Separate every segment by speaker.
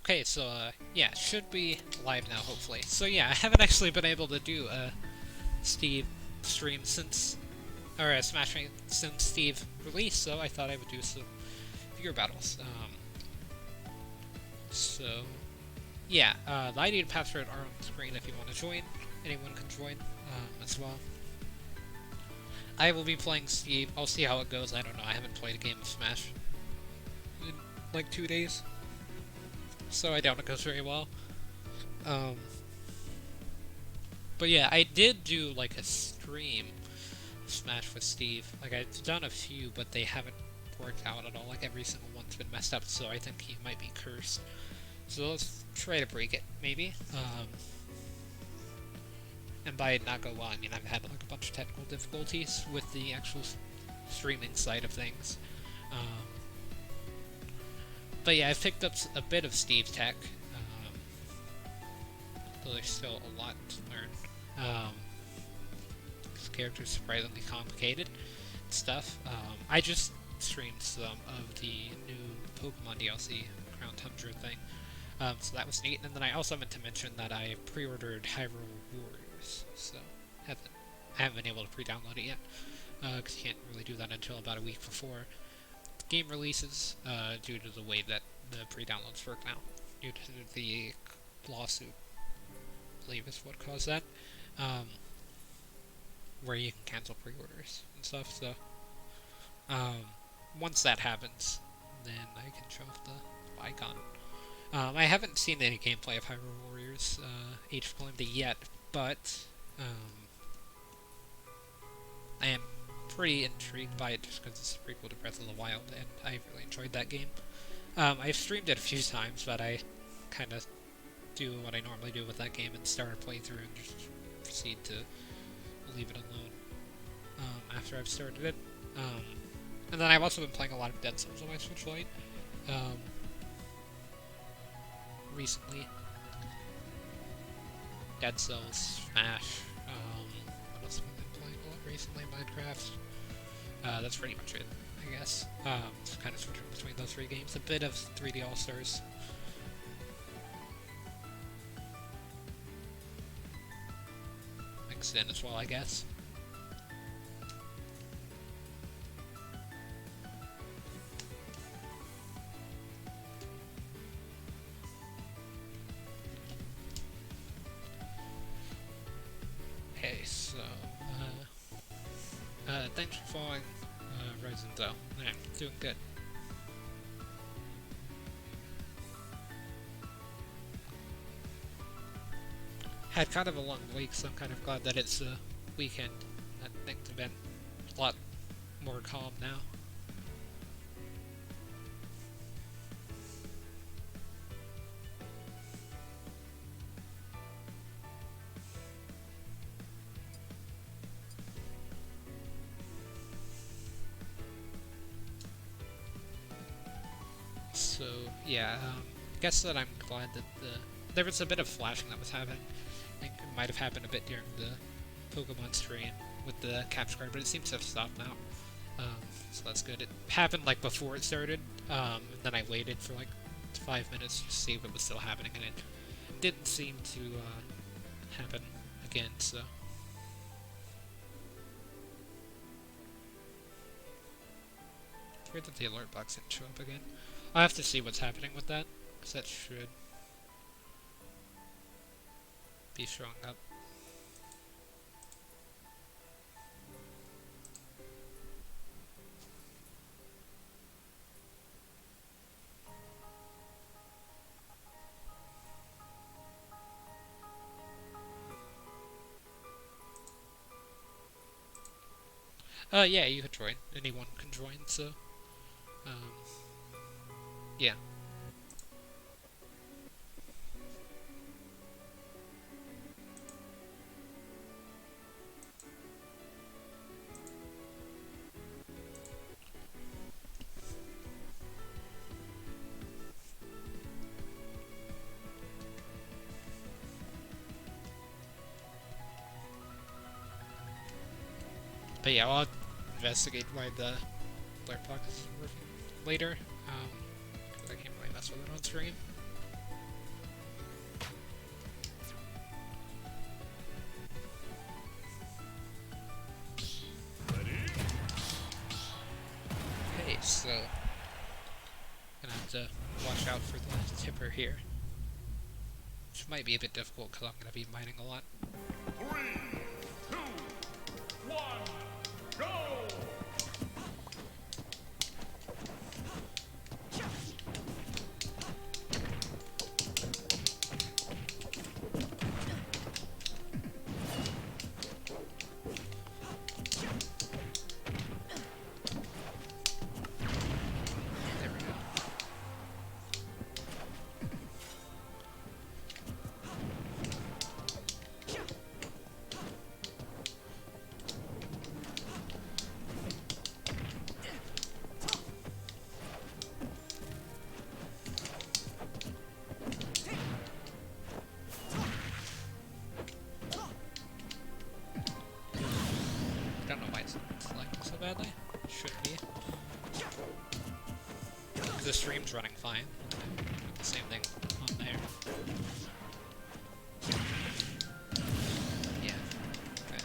Speaker 1: Okay, so, yeah, should be live now, hopefully. So, yeah, I haven't actually been able to do a Steve stream since, or a Smash Bros. Since Steve released, so I thought I would do some viewer battles. So, yeah, the ID and password are on the screen if you want to join. Anyone can join, as well. I will be playing Steve. I'll see how it goes. I don't know. I haven't played a game of Smash in, like, 2 days. So I doubt it goes very well. Um, but yeah, I did do like a stream Smash with Steve. Like I've done a few, but they haven't worked out at all. Like every single one's been messed up, so I think he might be cursed. So let's try to break it, maybe. And by not go well, I mean I've had like a bunch of technical difficulties with the actual streaming side of things. Um, but yeah, I've picked up a bit of Steve's tech. Though there's still a lot to learn. This character's surprisingly complicated and stuff. I just streamed some of the new Pokemon DLC, Crown Tundra thing. So that was neat. And then I also meant to mention that I pre-ordered Hyrule Warriors. So I haven't been able to pre-download it yet. Because you can't really do that until about a week before the game releases, due to the way that the pre-downloads work now. Due to the lawsuit, I believe is what caused that. Where you can cancel pre-orders and stuff, so once that happens, then I can show off the icon. I haven't seen any gameplay of Hyrule Warriors Age of Calamity yet, but I am pretty intrigued by it just because it's a prequel to Breath of the Wild, and I really enjoyed that game. I've streamed it a few times, but I kind of do what I normally do with that game and start a playthrough and just proceed to leave it alone after I've started it. And then I've also been playing a lot of Dead Cells on my Switch Lite recently. Dead Cells, Smash, what else have I been playing a lot recently? Minecraft. That's pretty much it, I guess. Just kind of switching between those three games. A bit of 3D All-Stars. Mixed in as well, I guess. Okay, so, thanks for following, Ryzen though. Yeah, doing good. Had kind of a long week, so I'm kind of glad that it's a weekend. That things have been a lot more calm now. So, yeah, I guess that I'm glad that there was a bit of flashing that was happening. I think it might have happened a bit during the Pokemon stream with the capture card, but it seems to have stopped now. So that's good. It happened like before it started, and then I waited for like 5 minutes to see if it was still happening, and it didn't seem to happen again, so. It's weird that the alert box didn't show up again. I'll have to see what's happening with that, because that should be showing up. Yeah, you can join. Anyone can join, so, yeah. But yeah, I'll investigate why the alert box is working later. 'Cause I can't really mess with it on stream. so gonna have to watch out for the tipper here, which might be a bit difficult because I'm gonna be mining a lot.
Speaker 2: 3, 2, 1, go!
Speaker 1: There we go. Don't know why it's selecting so badly. Should be. The stream's running fine. The same thing on there. Yeah. Okay.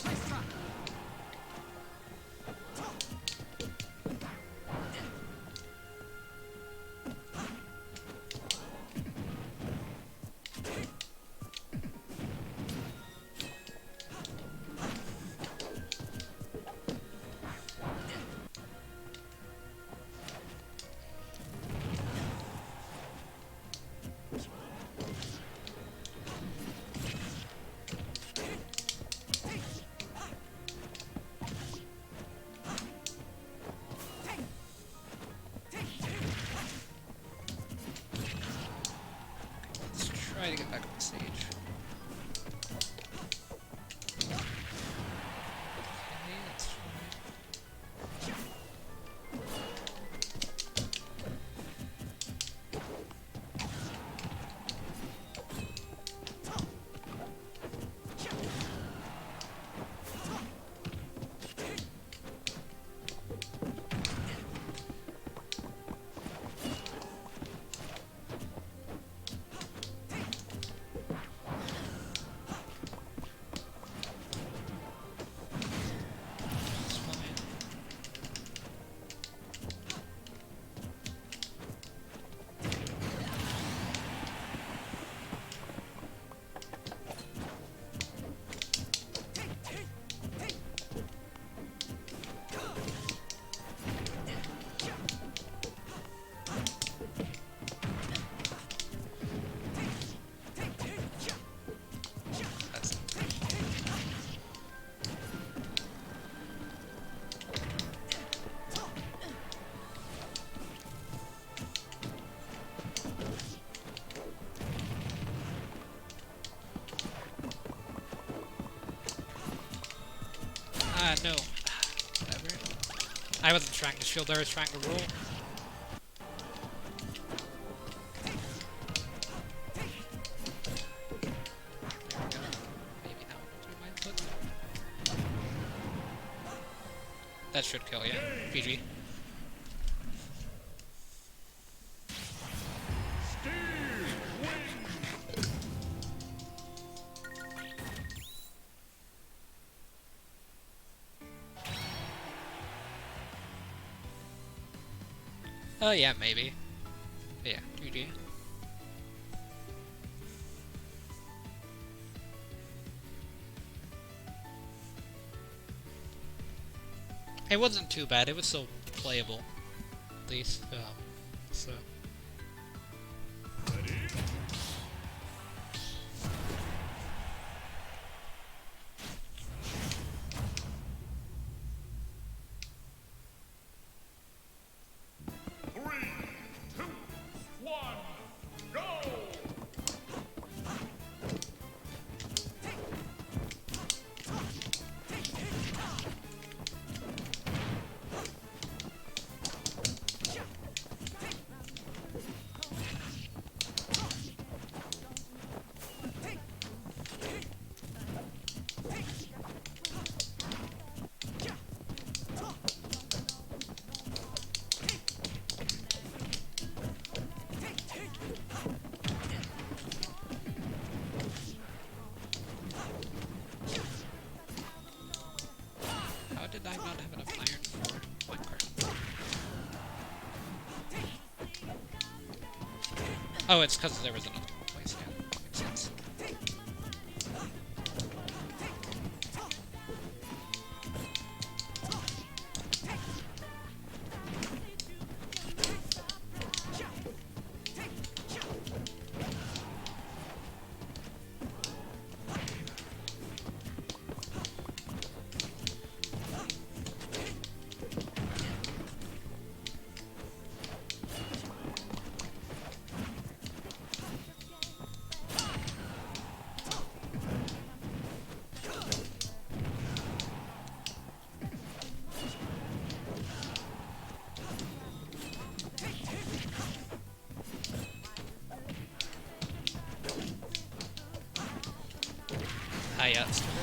Speaker 1: Okay, so that. Let's try to get back on the stage. Okay, that's fine. That's fine. That's no. Whatever. I wasn't trying to shield, I was trying to roll. There we go. Maybe now we'll do my foot. That should kill, yeah. PG. Oh yeah, maybe. Yeah, GG. It wasn't too bad, it was still playable. At least, so... Oh, it's because there was another place. Yeah, that makes sense. Hi, yeah, it's better.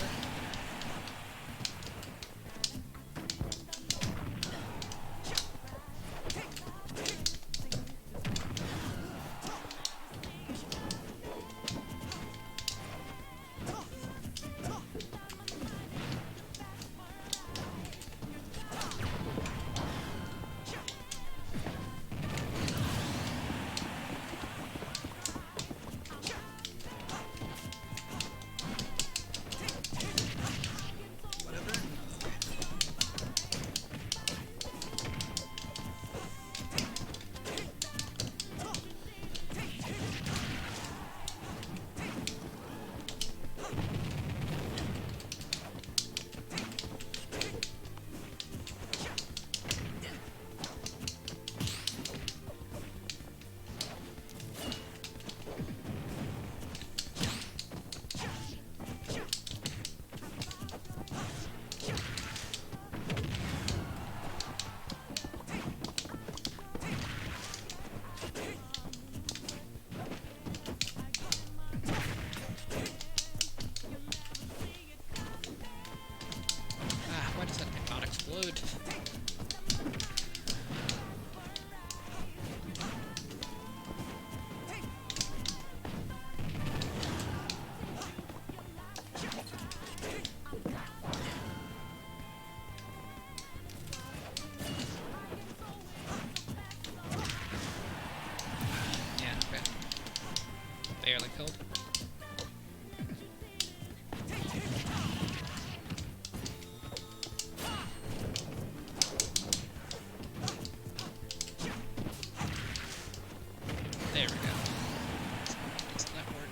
Speaker 1: Ah, why does that thing not explode? Yeah, okay. Barely killed. There we go. Doesn't that work?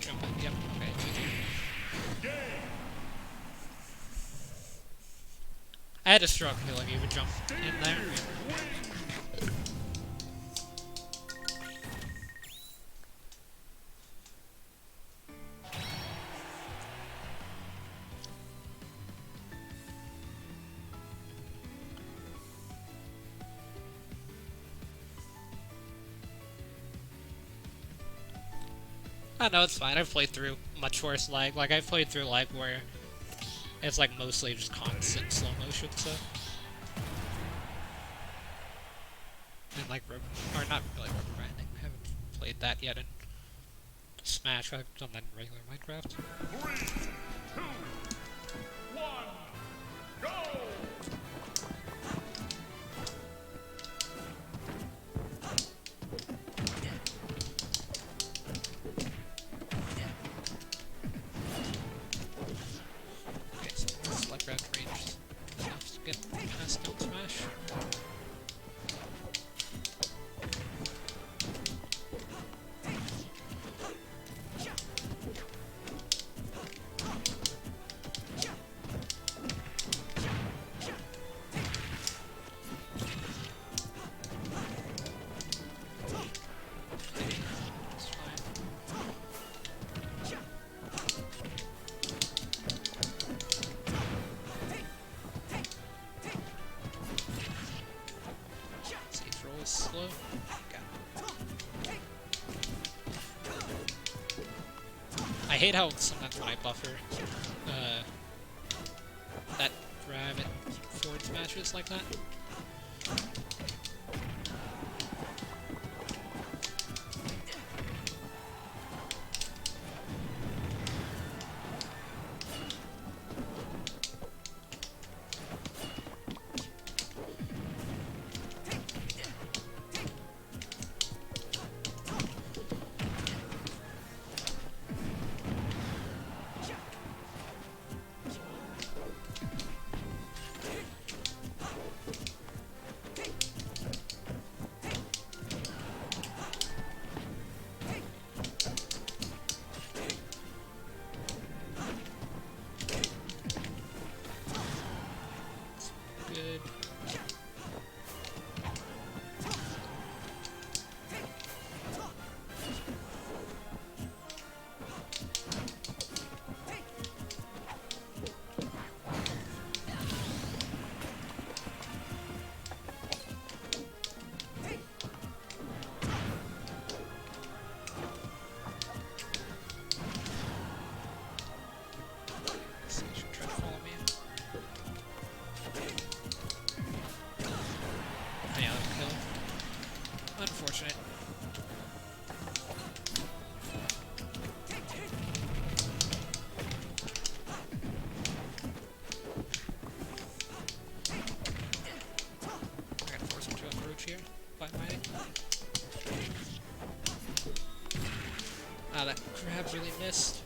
Speaker 1: Jump in. Yep. Okay.
Speaker 2: Game.
Speaker 1: I had to struggle feeling you would jump in there. I know it's fine. I've played through much worse lag. Like I've played through lag where it's like mostly just constant slow motion stuff. And like or not really rubber banding. I haven't played that yet in Smash. I've done that in regular Minecraft.
Speaker 2: 3, 2, 1, go!
Speaker 1: Okay, so this like round range is enough to get past down Smash. I hate how sometimes when I buffer, that grab and forward smashes like that. Good. So you should try to follow me. Oh yeah, that'll kill. Unfortunate. I gotta force him to approach here. By my... Ah, that grab really missed.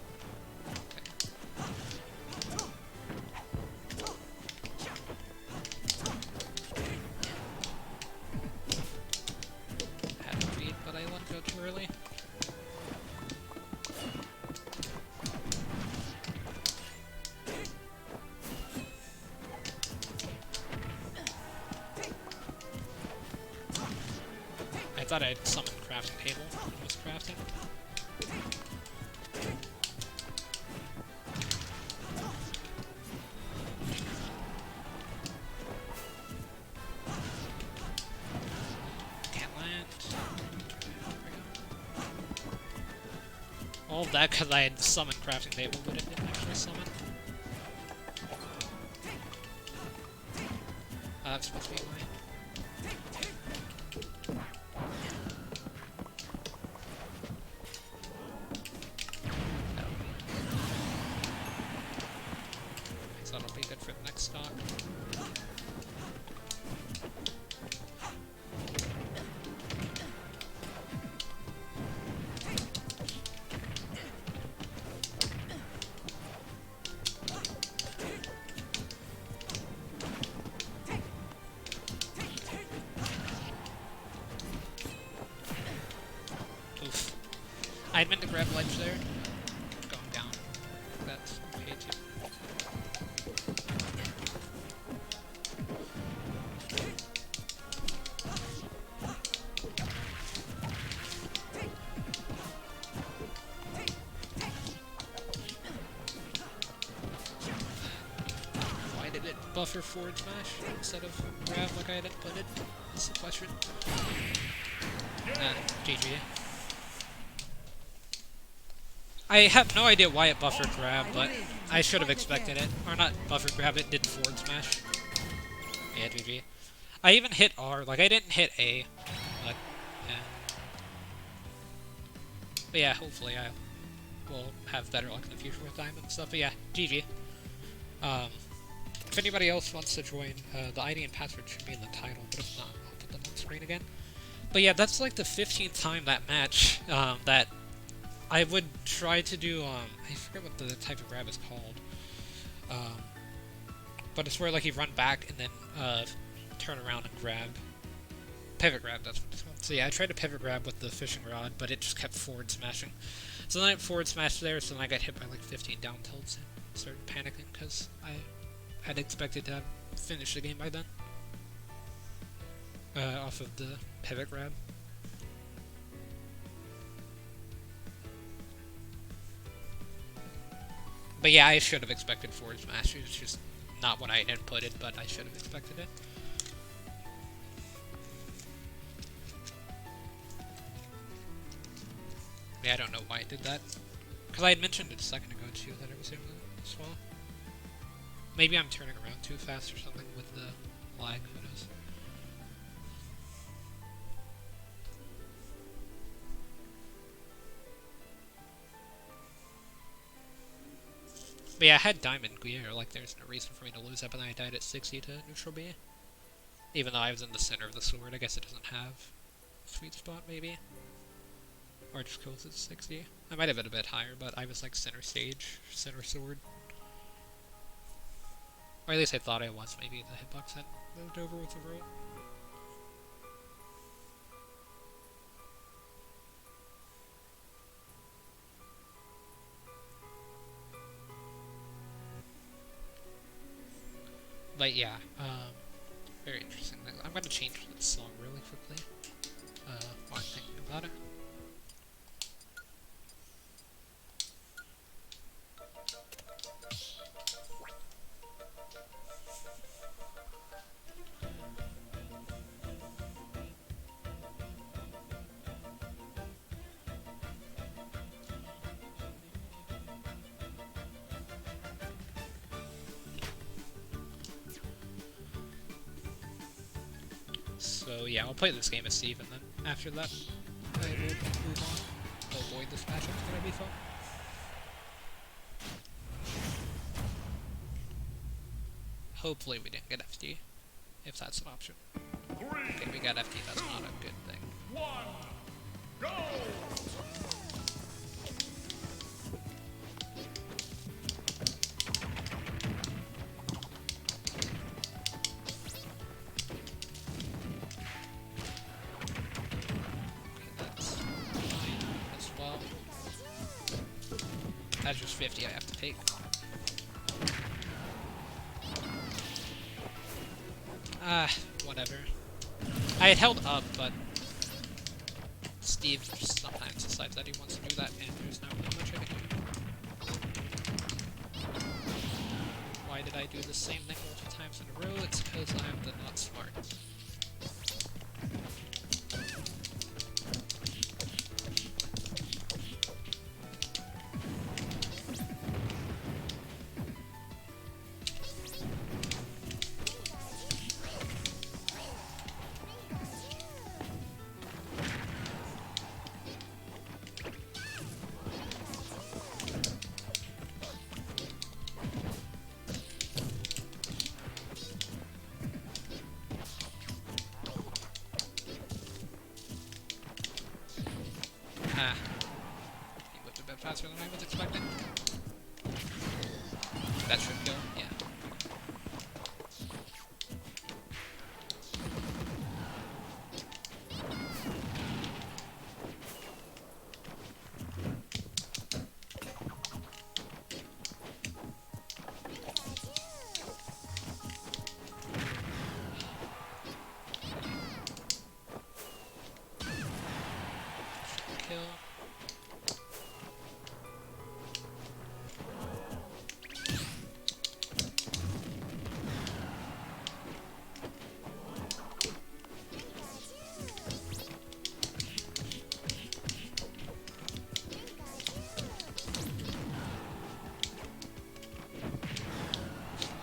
Speaker 1: Had a read, but I let go too early. I thought I'd summoned crafting table when I was crafting. Can't land. There we go. All of that because I had summoned crafting table, but it didn't actually summon. That's supposed to be mine. So that'll be good for the next stock. Oof. I meant to grab ledge there. Going down. That's okay too. Why did it buffer forward smash instead of grab like I had inputted? That's the question. GG. I have no idea why it buffered grab, but I should have expected it. Or not buffered grab, it did forward smash. Yeah, GG. I even hit R, like I didn't hit A, but yeah. But yeah, hopefully I will have better luck in the future with diamond and stuff, but yeah, GG. If anybody else wants to join, the ID and password should be in the title, but if not, I'll put them on screen again. But yeah, that's like the 15th time that match, that I would try to do, I forget what the type of grab is called, but it's where like you run back and then, turn around and grab. Pivot grab, that's what it's called. So yeah, I tried to pivot grab with the fishing rod, but it just kept forward smashing. So then I forward smashed there, so then I got hit by like 15 down tilts and started panicking because I had expected to have finished the game by then. Off of the pivot grab. But yeah, I should have expected forward smash. It's just not what I had inputted, but I should have expected it. Yeah, I don't know why I did that. Because I had mentioned it a second ago too that it was able to swell. Maybe I'm turning around too fast or something with the lag, who knows. But yeah, I had Diamond Gear, like there's no reason for me to lose that, but then I died at 60 to neutral B. Even though I was in the center of the sword, I guess it doesn't have sweet spot maybe. Or just kills at 60. I might have been a bit higher, but I was like center stage, center sword. Or at least I thought I was, maybe the hitbox had moved over with the roll. But yeah, very interesting thing. I'm going to change this song really quickly while I'm thinking about it. So yeah, I'll play this game as Steve, and then after that, I will move on. I'll avoid this matchup, it's gonna be fun. Hopefully we didn't get FD, if that's an option. Okay, we got FD, that's not a good thing.
Speaker 2: 1, go!
Speaker 1: That's just 50 I have to take. Whatever. I had held up, but Steve just sometimes decides that he wants to do that, and there's not really much I can do. Why did I do the same thing multiple times in a row? It's because I'm the not smart. He whipped a bit faster than I was expecting. That should kill, yeah. Kill.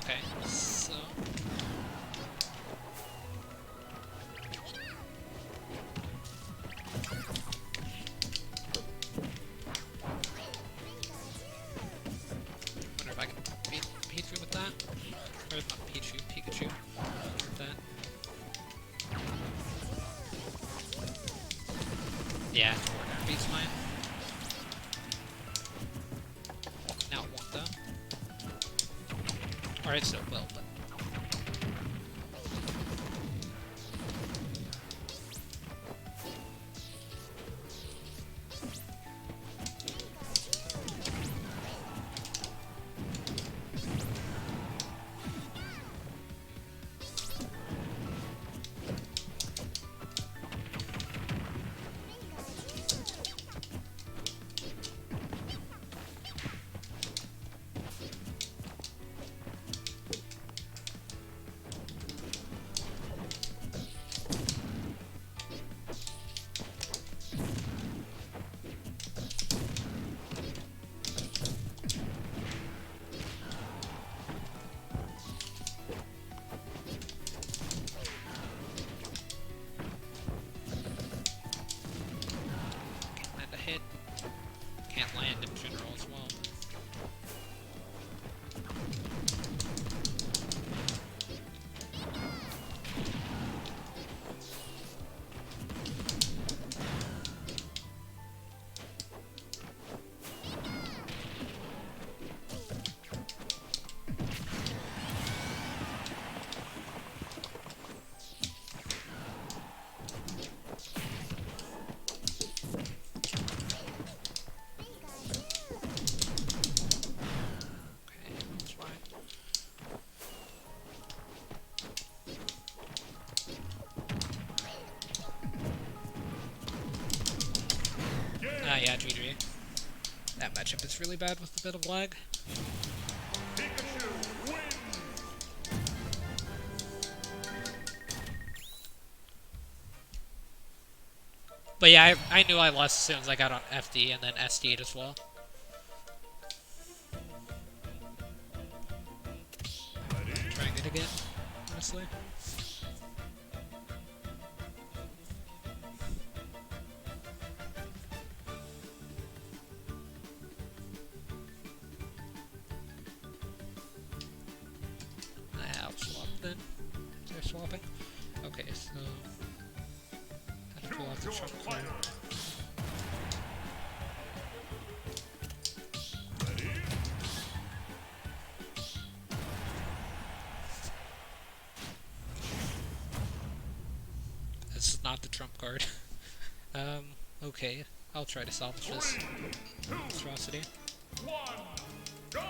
Speaker 1: Okay, so wonder if I can beat Pichu with that. Or not Pichu, Pikachu. With that. Yeah, Warner beats mine. Now it won't though. Or it still will, but matchup is really bad with a bit of lag.
Speaker 2: Pikachu wins.
Speaker 1: But yeah, I knew I lost as soon as I got on FD and then SD'd as well. Trying it again, honestly. I'll swap then. Is there swapping? Okay, so pull off the trump card. This is not the trump card. Okay. I'll try to salvage this monstrosity.
Speaker 2: 1, go!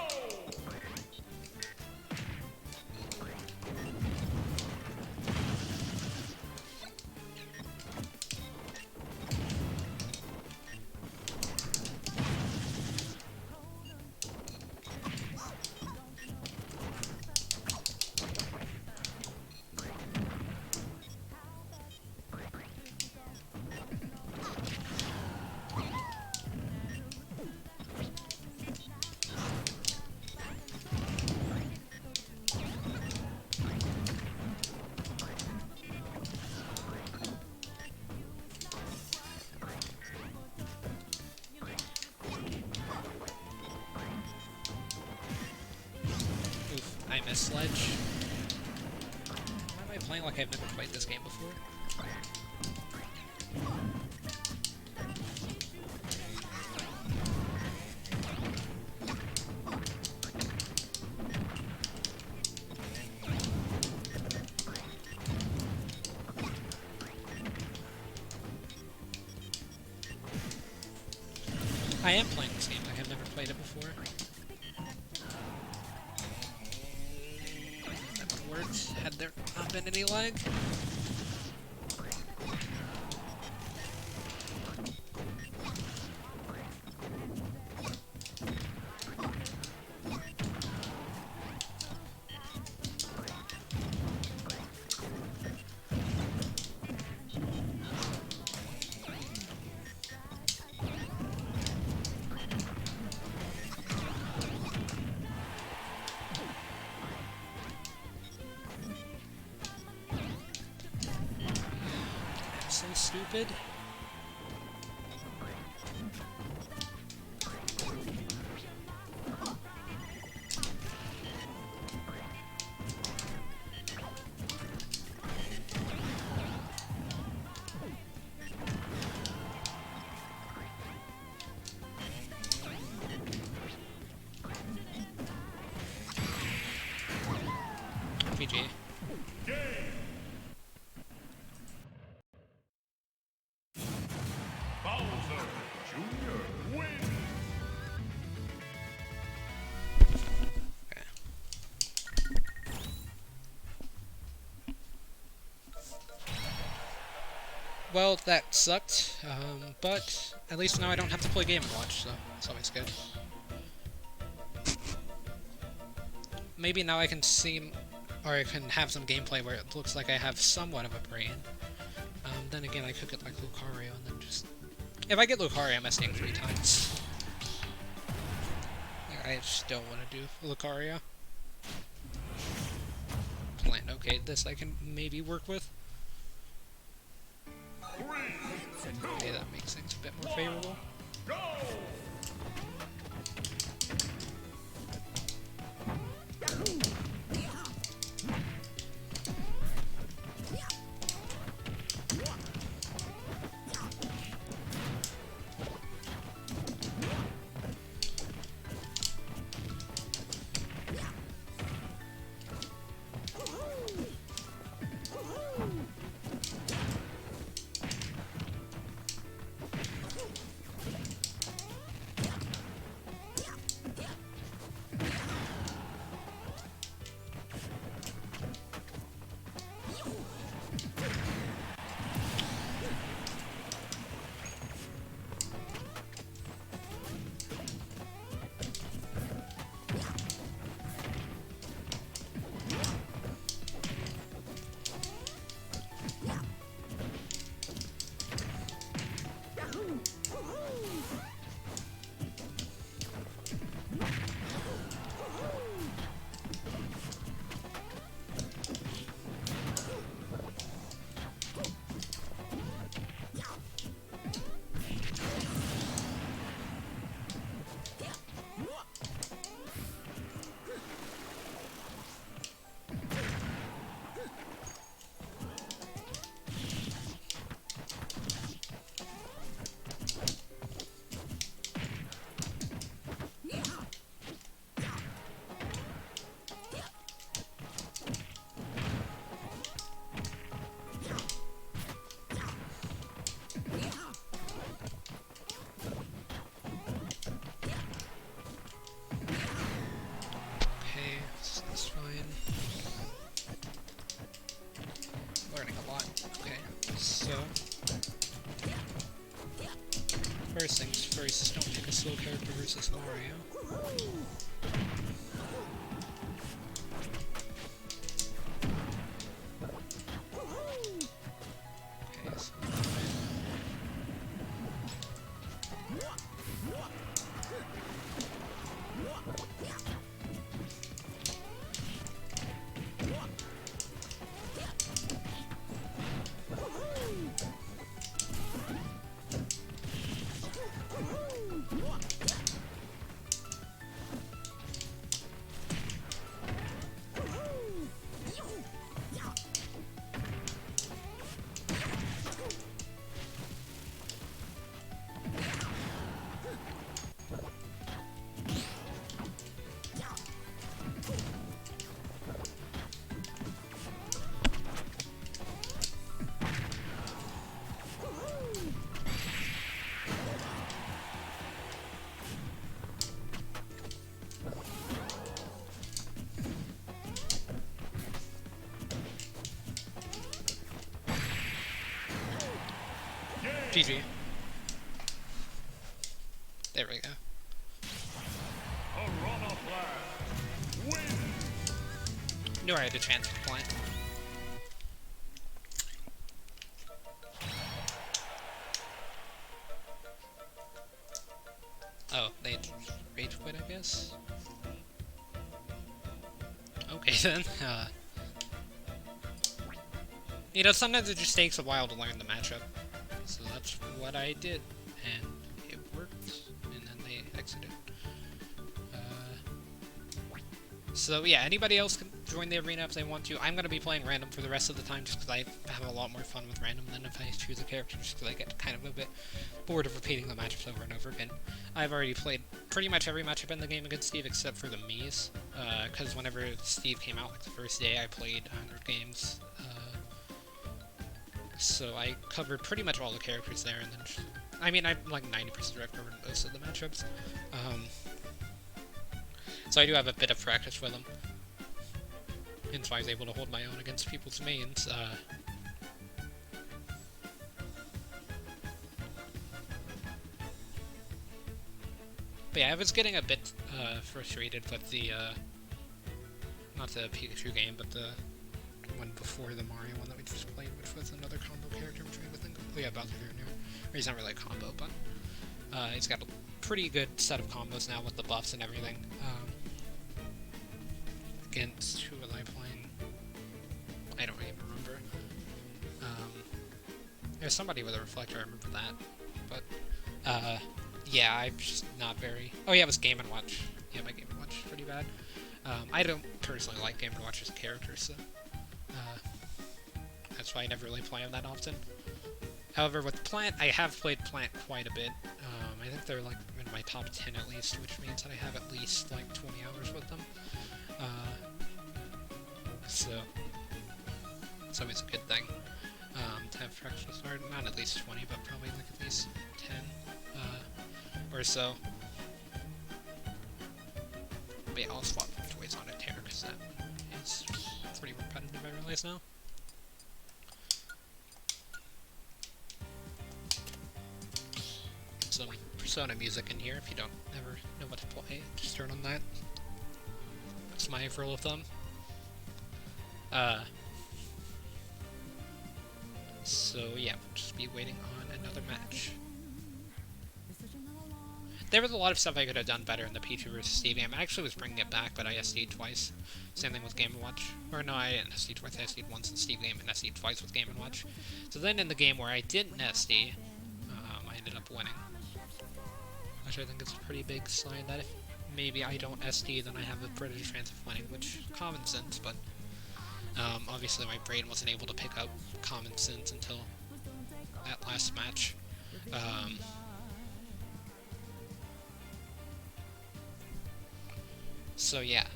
Speaker 1: I miss Sledge. Why am I playing like I've never played this game before? I am playing this game like I've never played it before. Words had there not been any lag. So stupid. GG.
Speaker 2: Bowser Jr. wins.
Speaker 1: Well, that sucked, but at least now I don't have to play Game & Watch, so it's always good. Maybe now I can see, or I can have some gameplay where it looks like I have somewhat of a brain. Then again, I could get like Lucario and then just... If I get Lucario, I'm SDing 3 times. I still want to do Lucario. Plan, okay, this I can maybe work with.
Speaker 2: 3, 2,
Speaker 1: Okay, that makes things a bit more favorable.
Speaker 2: go!
Speaker 1: So, first things first, just don't pick a slow character versus Mario. Okay, so GG. There we go.
Speaker 2: Piranha Blast. Win.
Speaker 1: Knew I had a chance with Plant. Oh, they rage quit, I guess. Okay then. You know, sometimes it just takes a while to learn the matchup. So that's what I did, and it worked, and then they exited. So yeah, anybody else can join the arena if they want to. I'm going to be playing random for the rest of the time just because I have a lot more fun with random than if I choose a character, just because I get kind of a bit bored of repeating the matchups over and over again. I've already played pretty much every matchup in the game against Steve except for the Mii's, because whenever Steve came out, like the first day, I played 100 games. So I covered pretty much all the characters there, and then I mean, I'm like 90% direct over most of the matchups. So I do have a bit of practice with them, and so I was able to hold my own against people's mains. But yeah, I was getting a bit frustrated with the, not the Pikachu game, but the one before the Mario one that we just played, which was another combo character, which we would think of. Oh yeah, Bowser Jr. Or he's not really a combo, but he's got a pretty good set of combos now with the buffs and everything. Against who was I playing? I don't even remember. There's somebody with a reflector, I remember that. But yeah, I'm just not very... Oh yeah, it was Game & Watch. Yeah, my Game & Watch is pretty bad. I don't personally like Game & Watch as a character, so... that's why I never really play them that often. However, with Plant, I have played Plant quite a bit. I think they're like in my top 10 at least, which means that I have at least like 20 hours with them. So it's always a good thing to have practice hard. Not at least 20, but probably like at least 10 or so. But yeah, I'll swap toys on a tear because that is pretty repetitive, I realize now. Some Persona music in here if you don't ever know what to play. Just turn on that. That's my rule of thumb. So yeah, we'll just be waiting on another match. There was a lot of stuff I could have done better in the Pichu vs. Steve game. I actually was bringing it back, but I SD'd twice. Same thing with Game & Watch. Or no, I didn't SD twice. I SD'd once in Steve game and SD'd twice with Game & Watch. So then in the game where I didn't SD, I ended up winning. Which I think is a pretty big sign that if maybe I don't SD, then I have a pretty good chance of winning, which is common sense, but obviously my brain wasn't able to pick up common sense until that last match. So yeah.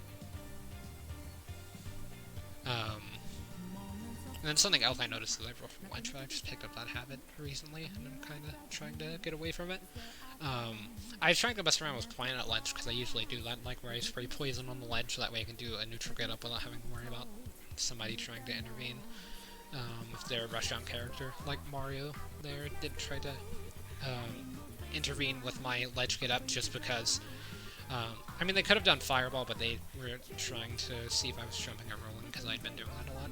Speaker 1: And then something else I noticed is I wrote from lunch, but I just picked up that habit recently, and I'm kind of trying to get away from it. I was trying to mess around with playing at ledge, because I usually do that, like where I spray poison on the ledge, so that way I can do a neutral get up without having to worry about somebody trying to intervene. if they're a rushdown character like Mario there did try to intervene with my ledge get up just because I mean they could have done fireball, but they were trying to see if I was jumping or rolling because I'd been doing that a lot.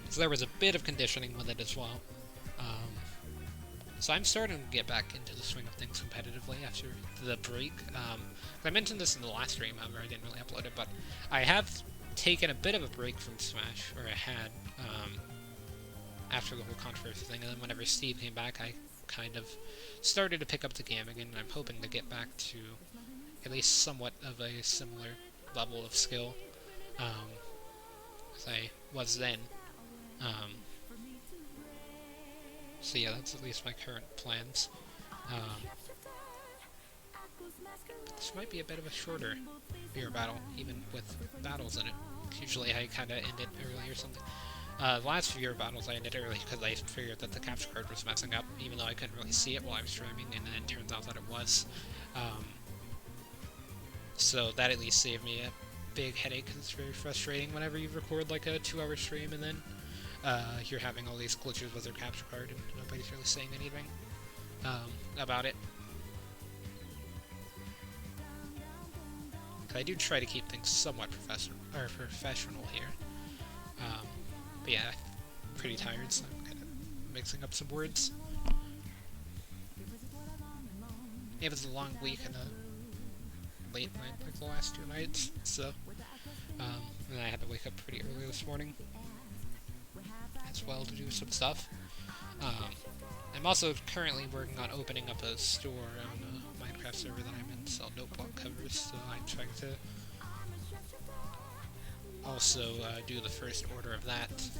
Speaker 1: So there was a bit of conditioning with it as well. So I'm starting to get back into the swing of things competitively after the break. I mentioned this in the last stream, however I didn't really upload it, but I have taken a bit of a break from Smash, or I had, after the whole controversy thing, and then whenever Steve came back, I kind of started to pick up the game again, and I'm hoping to get back to at least somewhat of a similar level of skill as I was then. So yeah, that's at least my current plans. This might be a bit of a shorter beer battle, even with battles in it. Usually I kind of end it early or something. The last few battles I ended early because I figured that the capture card was messing up, even though I couldn't really see it while I was streaming, and then it turns out that it was. So that at least saved me a big headache, because it's very frustrating whenever you record like a 2-hour stream and then you're having all these glitches with your capture card and nobody's really saying anything about it. I do try to keep things somewhat professional here. But yeah, I'm pretty tired, so I'm kind of mixing up some words. It was a long week and a late night like the last 2 nights, so and I had to wake up pretty early this morning as well to do some stuff. I'm also currently working on opening up a store on a Minecraft server that I'm in to sell notebook covers, so I'm trying to also do the first order of that.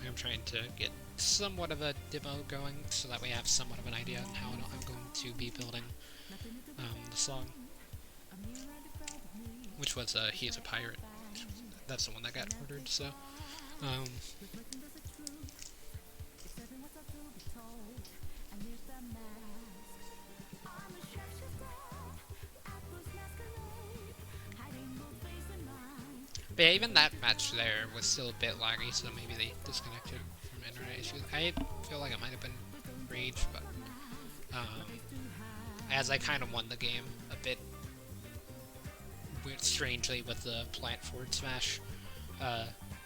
Speaker 1: I'm trying to get somewhat of a demo going so that we have somewhat of an idea on how I'm going to be building the song. Which was He's a Pirate. That's the one that got ordered, so but yeah, even that match there was still a bit laggy, so maybe they disconnected from internet issues. I feel like it might have been Rage, but as I kind of won the game a bit strangely with the plant forward smash,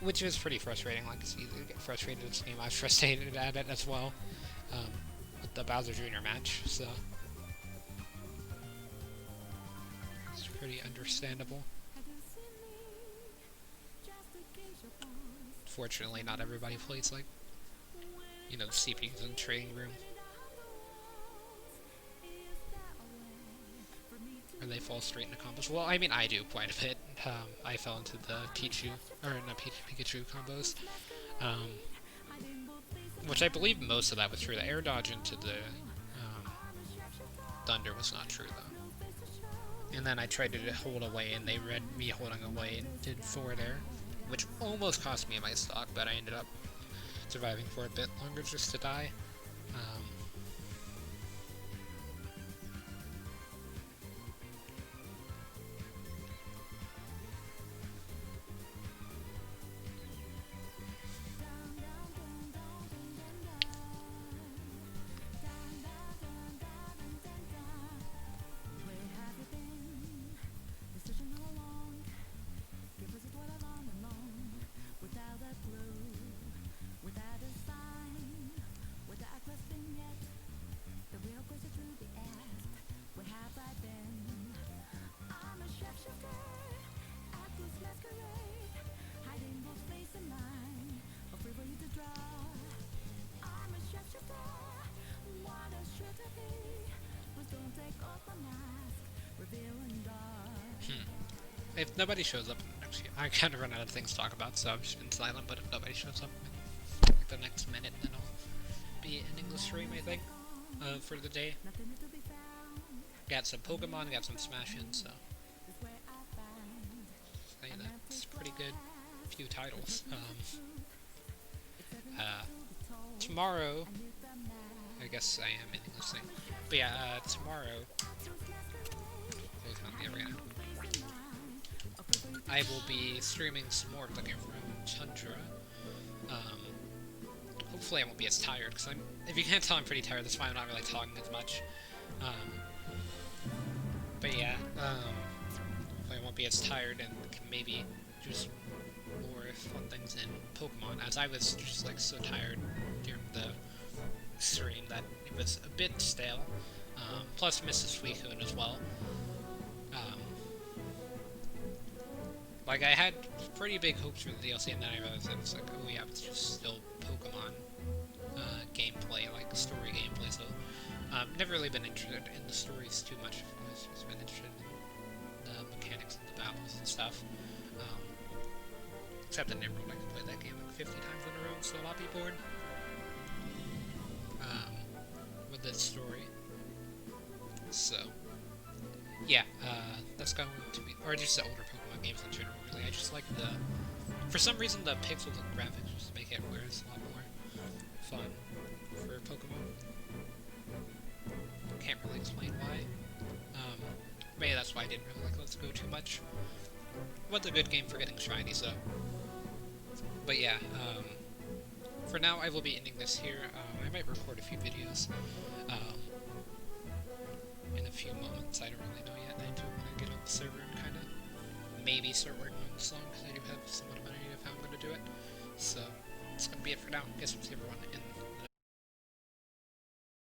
Speaker 1: which is pretty frustrating. Like, it's easy to get frustrated at this game. I was frustrated at it as well with the Bowser Jr. match, so it's pretty understandable. Fortunately, not everybody plays like, you know, the CPUs in the trading room. Or they fall straight into combos. Well, I mean, I do quite a bit. I fell into the Pikachu combos. Which I believe most of that was true. The air dodge into the thunder was not true, though. And then I tried to hold away, and they read me holding away and did forward air, which almost cost me my stock, but I ended up surviving for a bit longer just to die. If nobody shows up in the next few, I kind of run out of things to talk about, so I've just been silent, but if nobody shows up in like the next minute, then I'll be ending the stream, I think, for the day. Got some Pokemon, got some Smash in, so that's pretty good. Few titles. Tomorrow, I guess I am ending this thing, but yeah, tomorrow found the arena. I will be streaming some more of the game from Tundra. Hopefully I won't be as tired, because if you can't tell, I'm pretty tired. That's why I'm not really talking as much. But yeah, hopefully I won't be as tired and can maybe do some more fun things in Pokemon, as I was just like so tired during the stream that it was a bit stale. Plus Mrs. Suicune as well. Like, I had pretty big hopes for the DLC, and then I realized it was like, oh yeah, it's just still Pokemon gameplay, like story gameplay, so never really been interested in the stories too much. I've just been interested in the mechanics of the battles and stuff. Except in Emerald, I can play that game like 50 times in a row, so I'll not be bored with this story. So, yeah, that's going to be, or just the older Pokemon games in general, really. I just like for some reason, the pixel graphics just make it where it's a lot more fun for Pokemon. Can't really explain why. Maybe that's why I didn't really like Let's Go too much. It was a good game for getting shinies, though. But yeah, for now I will be ending this here. I might record a few videos in a few moments. I don't really know yet. I do want to get on the server and kind of maybe start working on the song, because I do have somewhat of an idea of how I'm going to do it. So, that's going to be it for now. Guess we'll see everyone in